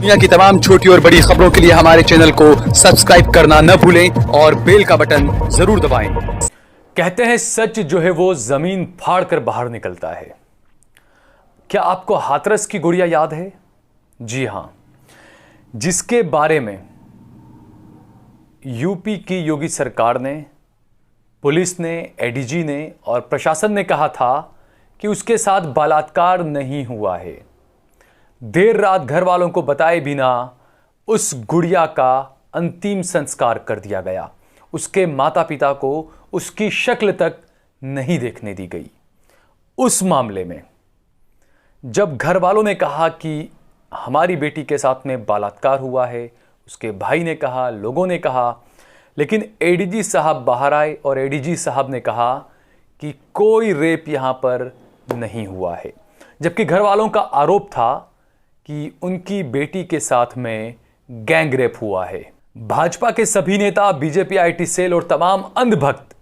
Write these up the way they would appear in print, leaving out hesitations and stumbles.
दुनिया की तमाम छोटी और बड़ी खबरों के लिए हमारे चैनल को सब्सक्राइब करना न भूलें और बेल का बटन जरूर दबाएं। कहते हैं सच जो है वो जमीन फाड़ कर बाहर निकलता है। क्या आपको हाथरस की गुड़िया याद है? जी हां, जिसके बारे में यूपी की योगी सरकार ने, पुलिस ने, एडीजी ने और प्रशासन ने कहा था कि उसके साथ बलात्कार नहीं हुआ है। देर रात घर वालों को बताए बिना उस गुड़िया का अंतिम संस्कार कर दिया गया। उसके माता पिता को उसकी शक्ल तक नहीं देखने दी गई। उस मामले में जब घर वालों ने कहा कि हमारी बेटी के साथ में बलात्कार हुआ है, उसके भाई ने कहा, लोगों ने कहा, लेकिन एडीजी साहब बाहर आए और एडीजी साहब ने कहा कि कोई रेप यहां पर नहीं हुआ है। जबकि घर वालों का आरोप था कि उनकी बेटी के साथ में गैंग रेप हुआ है। भाजपा के सभी नेता, बीजेपी आईटी सेल और तमाम अंधभक्त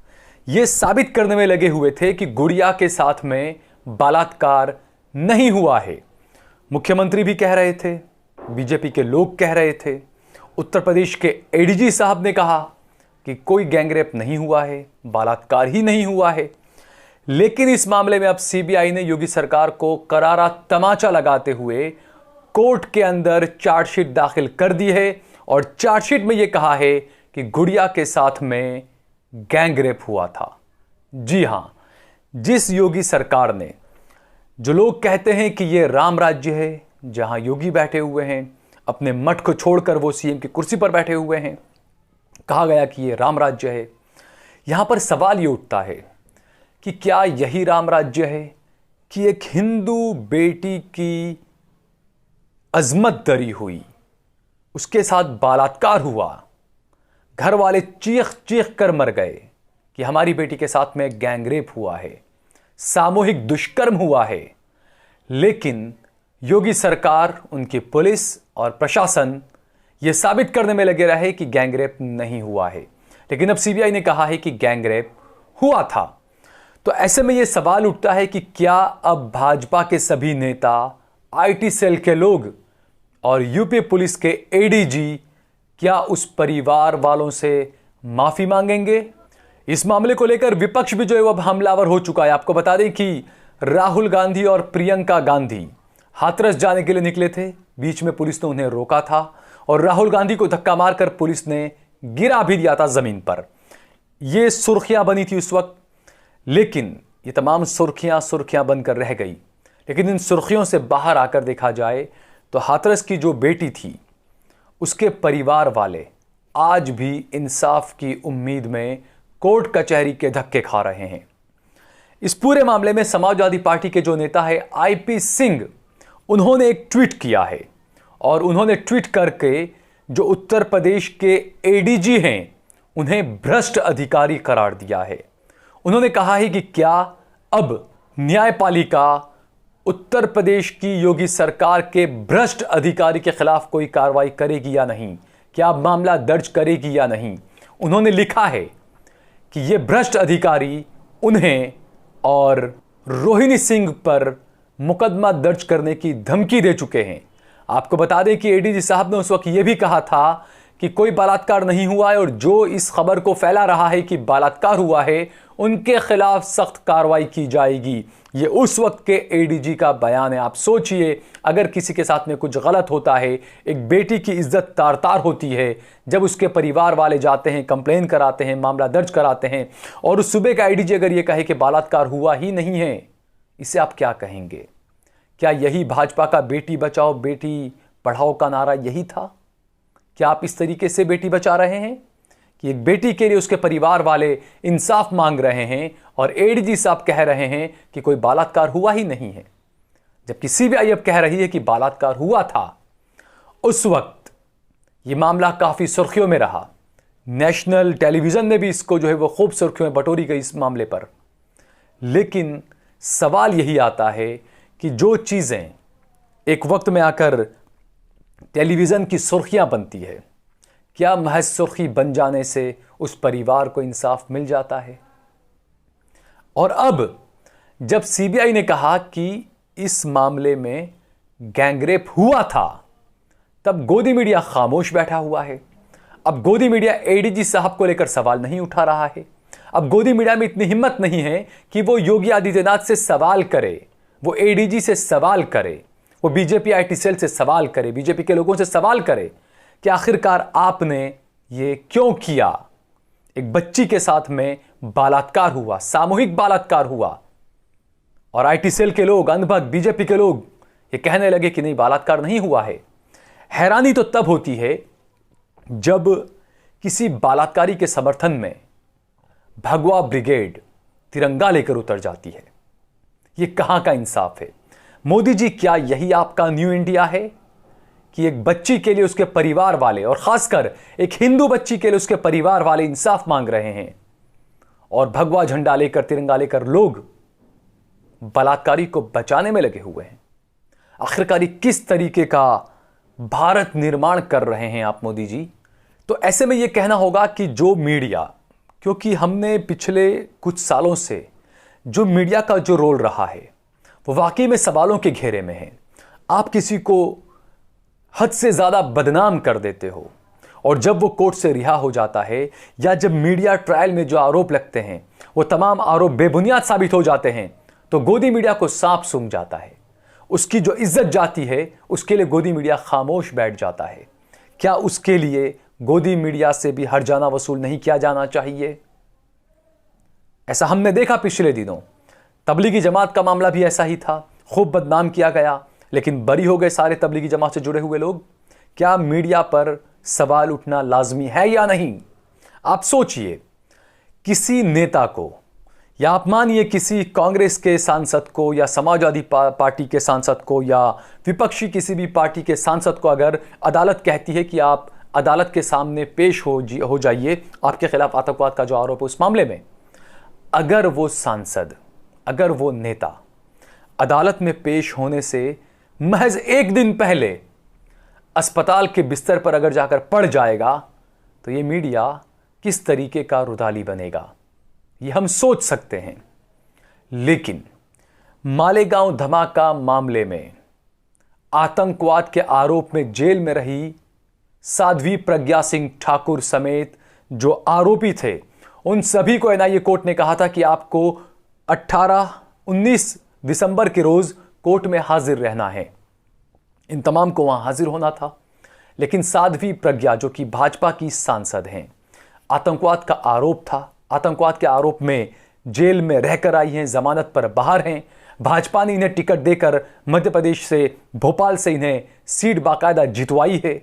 ये साबित करने में लगे हुए थे कि गुड़िया के साथ में बलात्कार नहीं हुआ है। मुख्यमंत्री भी कह रहे थे, बीजेपी के लोग कह रहे थे, उत्तर प्रदेश के एडीजी साहब ने कहा कि कोई गैंग रेप नहीं हुआ है, बलात्कार ही नहीं हुआ है। लेकिन इस मामले में अब सीबीआई ने योगी सरकार को करारा तमाचा लगाते हुए कोर्ट के अंदर चार्जशीट दाखिल कर दी है और चार्जशीट में यह कहा है कि गुड़िया के साथ में गैंग रेप हुआ था। जी हां, जिस योगी सरकार ने, जो लोग कहते हैं कि यह राम राज्य है, जहां योगी बैठे हुए हैं, अपने मठ को छोड़कर वो सीएम की कुर्सी पर बैठे हुए हैं, कहा गया कि यह राम राज्य है। यहां पर सवाल यह उठता है कि क्या यही राम राज्य है कि एक हिंदू बेटी की अजमत दरी हुई, उसके साथ बलात्कार हुआ, घर वाले चीख चीख कर मर गए कि हमारी बेटी के साथ में गैंग रेप हुआ है, सामूहिक दुष्कर्म हुआ है। लेकिन योगी सरकार, उनकी पुलिस और प्रशासन यह साबित करने में लगे रहे कि गैंग रेप नहीं हुआ है। लेकिन अब सीबीआई ने कहा है कि गैंग रेप हुआ था। तो ऐसे में यह सवाल उठता है कि क्या अब भाजपा के सभी नेता, आईटी सेल के लोग और यूपी पुलिस के एडीजी क्या उस परिवार वालों से माफी मांगेंगे? इस मामले को लेकर विपक्ष भी जो है वो अब हमलावर हो चुका है। आपको बता दें कि राहुल गांधी और प्रियंका गांधी हाथरस जाने के लिए निकले थे। बीच में पुलिस ने उन्हें रोका था और राहुल गांधी को धक्का मारकर पुलिस ने गिरा भी दिया था जमीन पर। यह सुर्खियां बनी थी उस वक्त, लेकिन ये तमाम सुर्खियां बनकर रह गई। लेकिन इन सुर्खियों से बाहर आकर देखा जाए तो हाथरस की जो बेटी थी, उसके परिवार वाले आज भी इंसाफ की उम्मीद में कोर्ट कचहरी के धक्के खा रहे हैं। इस पूरे मामले में समाजवादी पार्टी के जो नेता है आईपी सिंह, उन्होंने एक ट्वीट किया है और उन्होंने ट्वीट करके जो उत्तर प्रदेश के एडीजी हैं उन्हें भ्रष्ट अधिकारी करार दिया है। उन्होंने कहा है कि क्या अब न्यायपालिका उत्तर प्रदेश की योगी सरकार के भ्रष्ट अधिकारी के खिलाफ कोई कार्रवाई करेगी या नहीं, क्या अब मामला दर्ज करेगी या नहीं। उन्होंने लिखा है कि यह भ्रष्ट अधिकारी उन्हें और रोहिणी सिंह पर मुकदमा दर्ज करने की धमकी दे चुके हैं। आपको बता दें कि एडीजी साहब ने उस वक्त यह भी कहा था कि कोई बलात्कार नहीं हुआ है और जो इस खबर को फैला रहा है कि बलात्कार हुआ है, उनके खिलाफ सख्त कार्रवाई की जाएगी। ये उस वक्त के एडीजी का बयान है। आप सोचिए, अगर किसी के साथ में कुछ गलत होता है, एक बेटी की इज्जत तार तार होती है, जब उसके परिवार वाले जाते हैं, कंप्लेन कराते हैं, मामला दर्ज कराते हैं और उस सूबे का एडीजी अगर ये कहे कि बलात्कार हुआ ही नहीं है, इसे आप क्या कहेंगे? क्या यही भाजपा का बेटी बचाओ बेटी पढ़ाओ का नारा यही था? क्या आप इस तरीके से बेटी बचा रहे हैं कि एक बेटी के लिए उसके परिवार वाले इंसाफ मांग रहे हैं और एडीजी साहब कह रहे हैं कि कोई बलात्कार हुआ ही नहीं है, जबकि सीबीआई अब कह रही है कि बलात्कार हुआ था। उस वक्त यह मामला काफी सुर्खियों में रहा। नेशनल टेलीविजन में भी इसको जो है वो खूब सुर्खियों में बटोरी गई इस मामले पर। लेकिन सवाल यही आता है कि जो चीजें एक वक्त में आकर टेलीविजन की सुर्खियां बनती है, क्या महज सुर्खी बन जाने से उस परिवार को इंसाफ मिल जाता है? और अब जब सीबीआई ने कहा कि इस मामले में गैंगरेप हुआ था, तब गोदी मीडिया खामोश बैठा हुआ है। अब गोदी मीडिया एडीजी साहब को लेकर सवाल नहीं उठा रहा है। अब गोदी मीडिया में इतनी हिम्मत नहीं है कि वो योगी आदित्यनाथ से सवाल करे, वो एडीजी से सवाल करे, वो बीजेपी आईटी सेल से सवाल करे, बीजेपी के लोगों से सवाल करे कि आखिरकार आपने ये क्यों किया। एक बच्ची के साथ में बलात्कार हुआ, सामूहिक बलात्कार हुआ, और आईटी सेल के लोग, अंधभक्त बीजेपी के लोग ये कहने लगे कि नहीं, बलात्कार नहीं हुआ है। हैरानी तो तब होती है जब किसी बलात्कारी के समर्थन में भगवा ब्रिगेड तिरंगा लेकर उतर जाती है। यह कहां का इंसाफ है? मोदी जी, क्या यही आपका न्यू इंडिया है कि एक बच्ची के लिए उसके परिवार वाले, और खासकर एक हिंदू बच्ची के लिए उसके परिवार वाले इंसाफ मांग रहे हैं, और भगवा झंडा लेकर, तिरंगा लेकर लोग बलात्कारी को बचाने में लगे हुए हैं? आखिरकार किस तरीके का भारत निर्माण कर रहे हैं आप मोदी जी? तो ऐसे में यह कहना होगा कि जो मीडिया, क्योंकि हमने पिछले कुछ सालों से जो मीडिया का जो रोल रहा है वो वाकई में सवालों के घेरे में है। आप किसी को हद से ज्यादा बदनाम कर देते हो, और जब वो कोर्ट से रिहा हो जाता है या जब मीडिया ट्रायल में जो आरोप लगते हैं वो तमाम आरोप बेबुनियाद साबित हो जाते हैं, तो गोदी मीडिया को सांप सूंघ जाता है। उसकी जो इज्जत जाती है उसके लिए गोदी मीडिया खामोश बैठ जाता है। क्या उसके लिए गोदी मीडिया से भी हर्जाना वसूल नहीं किया जाना चाहिए? ऐसा हमने देखा पिछले दिनों। तबलीगी जमात का मामला भी ऐसा ही था, खूब बदनाम किया गया, लेकिन बरी हो गए सारे तबलीगी जमात से जुड़े हुए लोग। क्या मीडिया पर सवाल उठना लाजमी है या नहीं? आप सोचिए, किसी नेता को, या आप मानिए किसी कांग्रेस के सांसद को या समाजवादी पार्टी के सांसद को या विपक्षी किसी भी पार्टी के सांसद को अगर अदालत कहती है कि आप अदालत के सामने पेश हो जाइए, आपके खिलाफ आतंकवाद का जो आरोप है उस मामले में, अगर वो सांसद, अगर वो नेता अदालत में पेश होने से महज एक दिन पहले अस्पताल के बिस्तर पर अगर जाकर पड़ जाएगा, तो ये मीडिया किस तरीके का रुधाली बनेगा, ये हम सोच सकते हैं। लेकिन मालेगांव धमाका मामले में आतंकवाद के आरोप में जेल में रही साध्वी प्रज्ञा सिंह ठाकुर समेत जो आरोपी थे, उन सभी को एनआईए कोर्ट ने कहा था कि आपको 19 दिसंबर के रोज कोर्ट में हाजिर रहना है। इन तमाम को वहां हाजिर होना था, लेकिन साध्वी प्रज्ञा जो कि भाजपा की सांसद हैं, आतंकवाद का आरोप था, आतंकवाद के आरोप में जेल में रहकर आई हैं, जमानत पर बाहर हैं। भाजपा ने इन्हें टिकट देकर मध्य प्रदेश से, भोपाल से इन्हें सीट बाकायदा जितवाई है।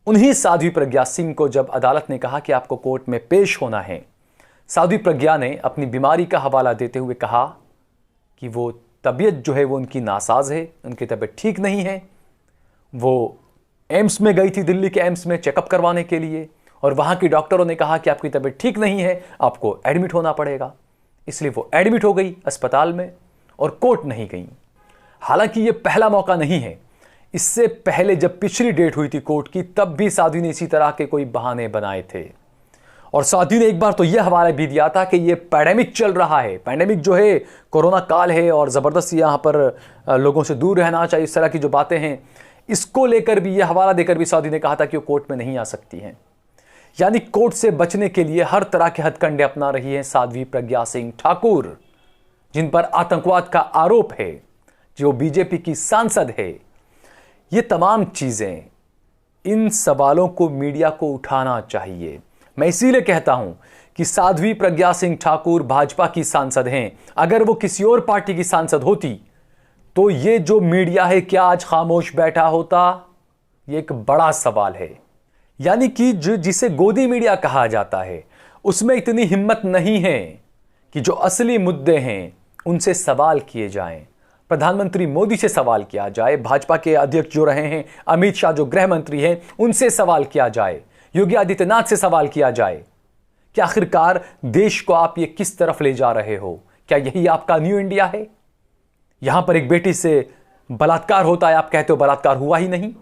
उन्हीं साध्वी प्रज्ञा सिंह को जब अदालत ने कहा कि आपको कोर्ट में पेश होना है, साध्वी प्रज्ञा ने अपनी बीमारी का हवाला देते हुए कहा कि वो तबीयत जो है वो उनकी नासाज है, उनकी तबीयत ठीक नहीं है। वो एम्स में गई थी, दिल्ली के एम्स में चेकअप करवाने के लिए, और वहां की डॉक्टरों ने कहा कि आपकी तबीयत ठीक नहीं है, आपको एडमिट होना पड़ेगा। इसलिए वो एडमिट हो गई अस्पताल में और कोर्ट नहीं गई। हालांकि ये पहला मौका नहीं है, इससे पहले जब पिछली डेट हुई थी कोर्ट की, तब भी साध्वी ने इसी तरह के कोई बहाने बनाए थे। और साध्वी ने एक बार तो यह हवाला भी दिया था कि यह पैंडेमिक चल रहा है, पैंडेमिक जो है कोरोना काल है और जबरदस्त यहां पर लोगों से दूर रहना चाहिए, इस तरह की जो बातें हैं, इसको लेकर भी यह हवाला देकर भी साध्वी ने कहा था कि वो कोर्ट में नहीं आ सकती हैं। यानी कोर्ट से बचने के लिए हर तरह के हथकंडे अपना रही हैं साध्वी प्रज्ञा सिंह ठाकुर, जिन पर आतंकवाद का आरोप है, जो बीजेपी की सांसद है। ये तमाम चीजें, इन सवालों को मीडिया को उठाना चाहिए। मैं इसीलिए कहता हूं कि साध्वी प्रज्ञा सिंह ठाकुर भाजपा की सांसद हैं। अगर वो किसी और पार्टी की सांसद होती तो ये जो मीडिया है क्या आज खामोश बैठा होता? ये एक बड़ा सवाल है। यानी कि जिसे गोदी मीडिया कहा जाता है, उसमें इतनी हिम्मत नहीं है कि जो असली मुद्दे हैं उनसे सवाल किए जाएं। प्रधानमंत्री मोदी से सवाल किया जाए, भाजपा के अध्यक्ष जो रहे हैं अमित शाह जो गृह मंत्री हैं उनसे सवाल किया जाए, योगी आदित्यनाथ से सवाल किया जाए कि आखिरकार देश को आप ये किस तरफ ले जा रहे हो? क्या यही आपका न्यू इंडिया है? यहां पर एक बेटी से बलात्कार होता है, आप कहते हो बलात्कार हुआ ही नहीं।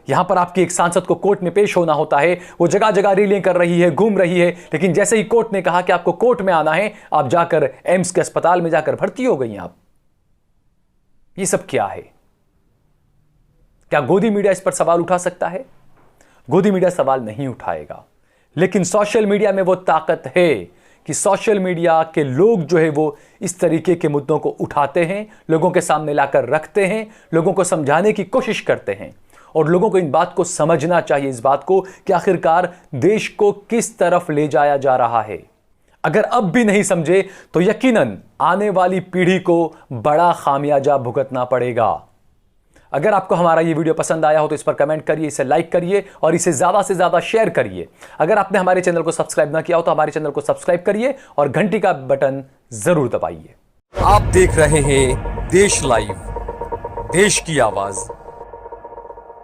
यहां पर आपकी एक सांसद को कोर्ट में पेश होना होता है, वो जगह जगह रैलियां कर रही है, घूम रही है, लेकिन जैसे ही कोर्ट ने कहा कि आपको कोर्ट में आना है, आप जाकर एम्स के अस्पताल में जाकर भर्ती हो गई। आप ये सब क्या है? क्या गोदी मीडिया इस पर सवाल उठा सकता है? गोदी मीडिया सवाल नहीं उठाएगा, लेकिन सोशल मीडिया में वो ताकत है कि सोशल मीडिया के लोग जो है वो इस तरीके के मुद्दों को उठाते हैं, लोगों के सामने लाकर रखते हैं, लोगों को समझाने की कोशिश करते हैं। और लोगों को इन बात को समझना चाहिए, इस बात को कि आखिरकार देश को किस तरफ ले जाया जा रहा है। अगर अब भी नहीं समझे तो यकीनन आने वाली पीढ़ी को बड़ा खामियाजा भुगतना पड़ेगा। अगर आपको हमारा ये वीडियो पसंद आया हो तो इस पर कमेंट करिए, इसे लाइक करिए और इसे ज्यादा से ज्यादा शेयर करिए। अगर आपने हमारे चैनल को सब्सक्राइब ना किया हो तो हमारे चैनल को सब्सक्राइब करिए और घंटी का बटन जरूर दबाइए। आप देख रहे हैं देश लाइव, देश की आवाज